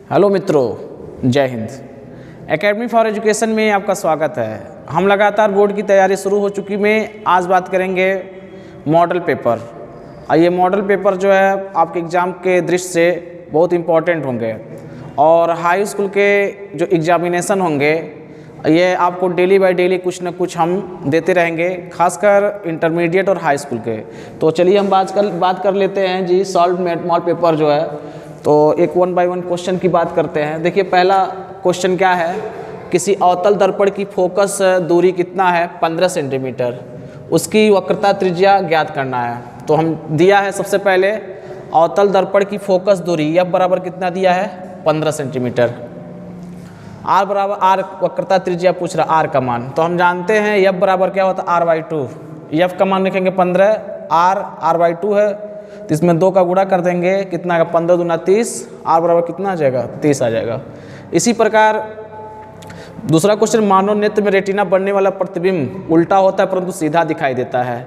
Hello मित्रों, जय Hind. Academy for education में आपका स्वागत है। हम लगातार बोर्ड की तैयारी शुरू हो चुकी में आज बात करेंगे मॉडल पेपर। ये मॉडल पेपर जो है आपके एग्ज़ाम के दृष्टि से बहुत इम्पॉर्टेंट होंगे और हाई स्कूल के जो एग्जामिनेशन होंगे ये आपको डेली बाय डेली कुछ ना कुछ हम देते रहेंगे, खासकर इंटरमीडिएट और हाई स्कूल के। तो चलिए हम बात कर लेते हैं जी सॉल्व मॉडल पेपर जो है। तो एक 1 बाय 1 क्वेश्चन की बात करते हैं। देखिए पहला क्वेश्चन क्या है, किसी अवतल दर्पण की फोकस दूरी कितना है 15 सेंटीमीटर, उसकी वक्रता त्रिज्या ज्ञात करना है। तो हम दिया है सबसे पहले अवतल दर्पण की फोकस दूरी F बराबर कितना दिया है 15 सेंटीमीटर, R बराबर R वक्रता त्रिज्या पूछ रहा R का मान। तो हम जानते हैं F बराबर क्या होता है R/2। F का मान लिखेंगे 15, R/2 है तो इसमें 2 का गुणा कर देंगे, कितना आएगा 15 दूना 30, R बराबर कितना आ जाएगा 30 आ जाएगा। इसी प्रकार दूसरा क्वेश्चन, मानव नेत्र में रेटिना बनने वाला प्रतिबिंब उल्टा होता है परंतु सीधा दिखाई देता है।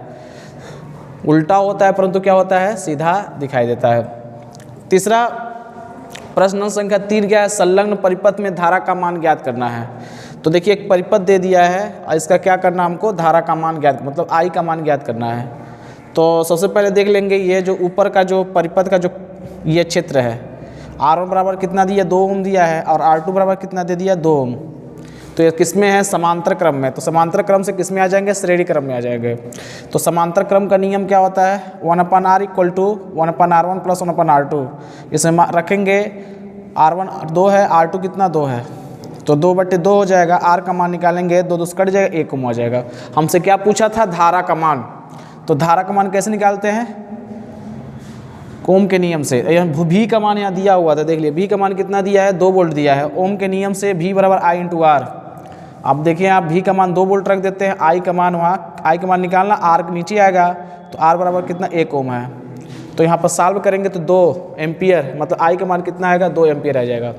उल्टा होता है परंतु क्या होता है, सीधा दिखाई देता है। तीसरा प्रश्न संख्या 3 क्या है, संलग्न परिपथ में धारा का मान ज्ञात करना है। तो देखिए एक परिपथ दे दिया है और इसका क्या करना है हमको, धारा का मान ज्ञात मतलब I का मान ज्ञात करना है। तो सबसे पहले देख लेंगे ये जो ऊपर का जो परिपथ का जो ये क्षेत्र है, R1 बराबर कितना दिया 2 ओम दिया है और R2 बराबर कितना दे दिया 2 ओम। तो ये किस में है, समांतर क्रम में। तो समांतर क्रम से किस में आ जाएंगे, श्रेणी क्रम में आ जाएंगे। तो समांतर क्रम का नियम क्या होता है, 1/r = 1/r1 + 1/r2। इसमें रखेंगे R1 2 है, R2 कितना 2 है, तो 2/2 हो जाएगा। R का मान निकालेंगे, 2 2 कट जाएगा, 1 ओम हो जाएगा। हमसे क्या पूछा था, धारा का मान। तो धारा का मान कैसे निकालते हैं, ओम के नियम से। भी का मान यहाँ दिया हुआ था, देख लिए भी का मान कितना दिया है 2 वोल्ट दिया है। ओम के नियम से V बराबर I × R। अब देखिए आप भी का मान 2 वोल्ट रख देते हैं, I का मान वहाँ I का मान निकालना, R नीचे आएगा तो R बराबर कितना 1 ओम है। तो यहाँ पर सॉल्व करेंगे तो 2 एम्पियर मतलब I का मान कितना आएगा 2 एम्पियर आ जाएगा।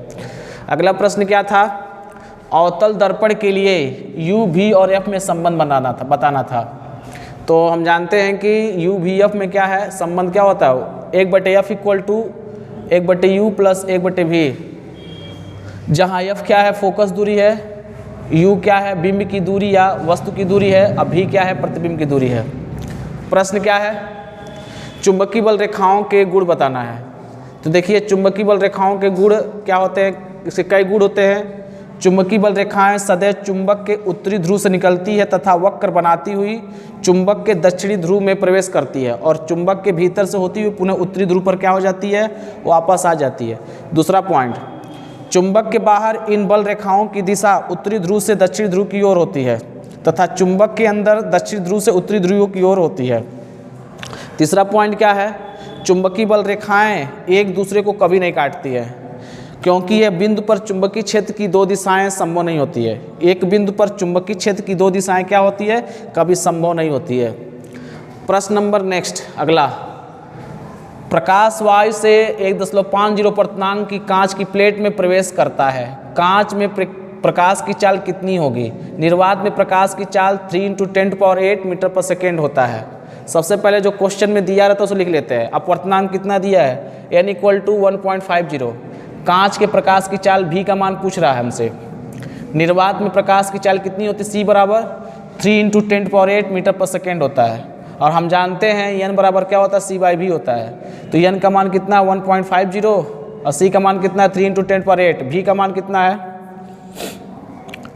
अगला प्रश्न क्या था, अवतल दर्पण के लिए U, V और F में संबंध बताना था। तो हम जानते हैं कि U, V, F में क्या है संबंध, क्या होता है 1/F = 1/U + 1/V। जहाँ F क्या है फोकस दूरी है, U क्या है बिंब की दूरी या वस्तु की दूरी है, अब V क्या है प्रतिबिंब की दूरी है। प्रश्न क्या है, चुंबकीय बल रेखाओं के गुण बताना है। तो देखिए चुंबकीय बल रेखाओं के गुण क्या होते हैं, इसके कई गुण होते हैं। चुंबकीय बल रेखाएं सदैव चुंबक के उत्तरी ध्रुव से निकलती है तथा वक्र बनाती हुई चुंबक के दक्षिणी ध्रुव में प्रवेश करती है और चुंबक के भीतर से होती हुई पुनः उत्तरी ध्रुव पर क्या हो जाती है, वापस आ जाती है। दूसरा पॉइंट, चुंबक के बाहर इन बल रेखाओं की दिशा उत्तरी ध्रुव से दक्षिणी ध्रुव की ओर होती है तथा चुंबक के अंदर दक्षिणी ध्रुव से उत्तरी ध्रुव की ओर होती है। तीसरा पॉइंट क्या है, चुंबकीय बल रेखाएं एक दूसरे को कभी नहीं काटती है क्योंकि यह बिंदु पर चुंबकीय क्षेत्र की 2 दिशाएं संभव नहीं होती है। एक बिंदु पर चुंबकीय क्षेत्र की 2 दिशाएं क्या होती है, कभी संभव नहीं होती है। प्रश्न नंबर नेक्स्ट अगला, प्रकाश वायु से 1.50 पूर्णांक की कांच की प्लेट में प्रवेश करता है। कांच में प्रकाश की चाल कितनी होगी। निर्वात में प्रकाश की चाल 3 × 10⁸ मीटर/सेकेंड होता है। सबसे पहले जो क्वेश्चन में दिया रहता है उसे लिख लेते हैं। अब पूर्णांक कितना दिया है, n = 1.50। कांच के प्रकाश की चाल V का मान पूछ रहा है हमसे। निर्वात में प्रकाश की चाल कितनी होती है, C बराबर 3 × 10⁸ मीटर/सेकेंड होता है और हम जानते हैं n बराबर क्या होता है, C/V होता है। तो n का मान कितना 1.50 और C का मान कितना है 3 × 10⁸। V का मान कितना है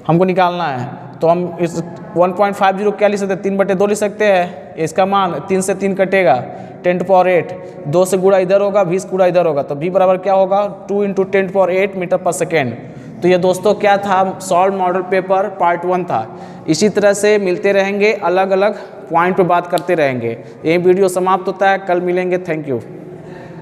हमको निकालना है। तो हम इस 1.50 क्या लिख सकते हैं, 3/2 लिख सकते हैं। इसका मान 3 से 3 कटेगा, 10⁸, 2 से गुणा इधर होगा, 20 गुणा इधर होगा, तो V बराबर क्या होगा 2 × 10⁸ मीटर/सेकेंड। तो ये दोस्तों क्या था, सॉल्व मॉडल पेपर पार्ट 1 था। इसी तरह से मिलते रहेंगे, अलग अलग पॉइंट पे बात करते रहेंगे। ये वीडियो समाप्त होता है, कल मिलेंगे। Thank you.